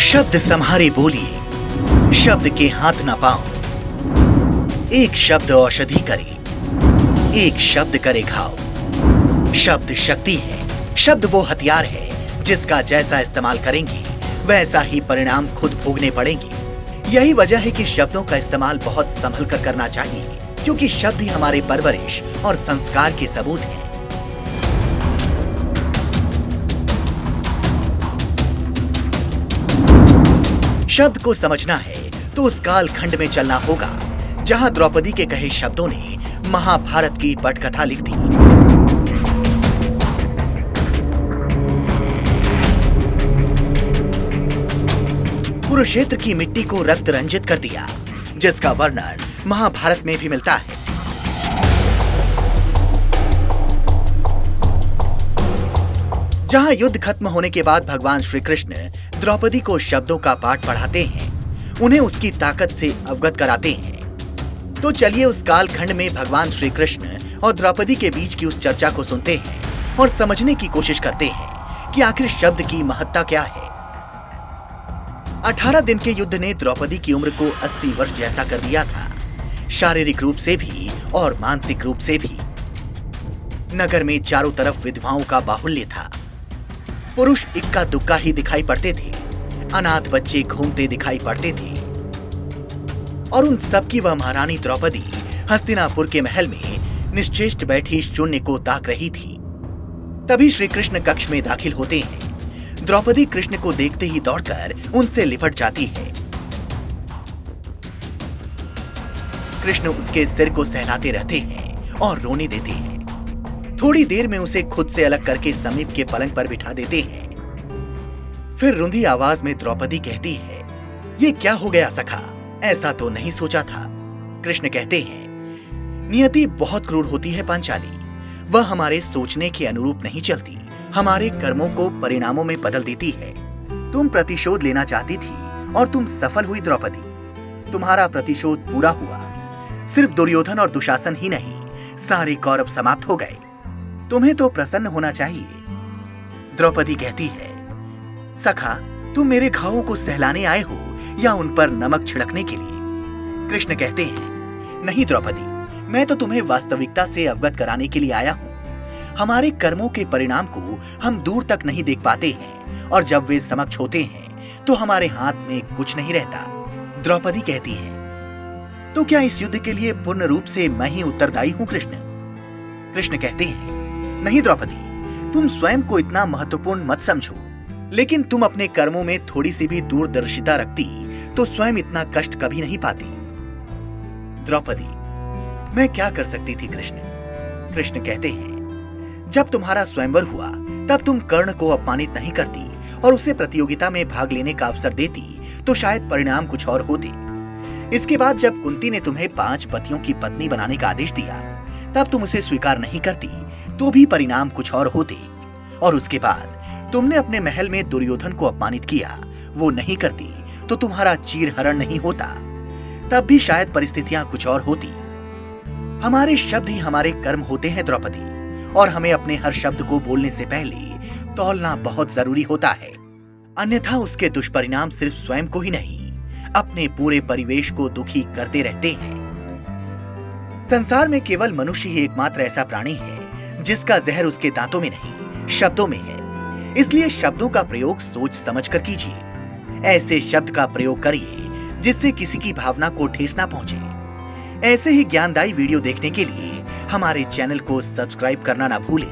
शब्द सम्हारे बोलिए, शब्द के हाथ न पाओ। एक शब्द औषधि करे, एक शब्द करे घाव। शब्द शक्ति है, शब्द वो हथियार है जिसका जैसा इस्तेमाल करेंगे वैसा ही परिणाम खुद भोगने पड़ेंगे। यही वजह है कि शब्दों का इस्तेमाल बहुत संभल कर करना चाहिए, क्योंकि शब्द ही हमारे परवरिश और संस्कार के सबूत हैं। शब्द को समझना है तो उस काल खंड में चलना होगा जहां द्रौपदी के कहे शब्दों ने महाभारत की पटकथा लिख दी। कुरुक्षेत्र की मिट्टी को रक्त रंजित कर दिया, जिसका वर्णन महाभारत में भी मिलता है। जहां युद्ध खत्म होने के बाद भगवान श्री कृष्ण द्रौपदी को शब्दों का पाठ पढ़ाते हैं, उन्हें उसकी ताकत से अवगत कराते हैं। तो चलिए उस काल खंड में भगवान श्री कृष्ण और द्रौपदी के बीच की उस चर्चा को सुनते हैं और समझने की कोशिश करते हैं कि आखिर शब्द की महत्ता क्या है। 18 दिन के युद्ध ने द्रौपदी की उम्र को 80 वर्ष जैसा कर दिया था, शारीरिक रूप से भी और मानसिक रूप से भी। नगर में चारों तरफ विधवाओं का बाहुल्य था। पुरुष इक्का दुक्का ही दिखाई पड़ते थे, अनाथ बच्चे घूमते दिखाई पड़ते थे, और उन सब की वह महारानी द्रौपदी हस्तिनापुर के महल में निश्चेष्ट बैठी शून्य को ताक रही थी। तभी श्री कृष्ण कक्ष में दाखिल होते हैं। द्रौपदी कृष्ण को देखते ही दौड़कर उनसे लिपट जाती है। कृष्ण उसके सिर को सहलाते रहते हैं और रोने देते हैं। थोड़ी देर में उसे खुद से अलग करके समीप के पलंग पर बिठा देते हैं। फिर रुंधी आवाज में द्रौपदी कहती है, ये क्या हो गया सखा, ऐसा तो नहीं सोचा था। कृष्ण कहते हैं, नियति बहुत क्रूर होती है पांचाली, वह हमारे सोचने के अनुरूप नहीं चलती, हमारे कर्मों को परिणामों में बदल देती है। तुम प्रतिशोध लेना चाहती थी और तुम सफल हुई द्रौपदी। तुम्हारा प्रतिशोध पूरा हुआ। सिर्फ दुर्योधन और दुशासन ही नहीं, सारे कौरव समाप्त हो गए। तुम्हें तो प्रसन्न होना चाहिए। द्रौपदी कहती है, सखा तुम मेरे घावों को सहलाने आए हो या उन पर नमक छिड़कने के लिए? कृष्ण कहते हैं, नहीं द्रौपदी, मैं तो तुम्हें वास्तविकता से अवगत कराने के लिए आया हूँ। हमारे कर्मों के परिणाम को हम दूर तक नहीं देख पाते हैं, और जब वे समक्ष होते हैं तो हमारे हाथ में कुछ नहीं रहता। द्रौपदी कहती है, तो क्या इस युद्ध के लिए पूर्ण रूप से मैं ही उत्तरदायी हूँ कृष्ण? कृष्ण कहते हैं, नहीं द्रौपदी, तुम स्वयं को इतना महत्वपूर्ण मत समझो, लेकिन तुम अपने कर्मों में थोड़ी सी भी दूरदर्शिता रखती तो स्वयं इतना कष्ट कभी नहीं पाती। द्रौपदी, मैं क्या कर सकती थी कृष्ण? कृष्ण कहते हैं, जब तुम्हारा स्वयंवर हुआ तब तुम कर्ण को अपमानित नहीं करती और उसे प्रतियोगिता में भाग लेने का अवसर देती तो शायद परिणाम कुछ और होते। इसके बाद जब कुंती ने तुम्हें 5 पतियों की पत्नी बनाने का आदेश दिया तब तुम उसे स्वीकार नहीं करती तो भी परिणाम कुछ और होते। और उसके बाद तुमने अपने महल में दुर्योधन को अपमानित किया, वो नहीं करती तो तुम्हारा चीरहरण नहीं होता, तब भी शायद परिस्थितियां कुछ और होती। हमारे शब्द ही हमारे कर्म होते हैं द्रौपदी, और हमें अपने हर शब्द को बोलने से पहले तौलना बहुत जरूरी होता है, अन्यथा उसके दुष्परिणाम सिर्फ स्वयं को ही नहीं, अपने पूरे परिवेश को दुखी करते रहते हैं। संसार में केवल मनुष्य ही एकमात्र ऐसा प्राणी है जिसका जहर उसके दांतों में नहीं, शब्दों में है। इसलिए शब्दों का प्रयोग सोच समझ कर कीजिए। ऐसे शब्द का प्रयोग करिए जिससे किसी की भावना को ठेस ना पहुंचे। ऐसे ही ज्ञानदायी वीडियो देखने के लिए हमारे चैनल को सब्सक्राइब करना ना भूलें।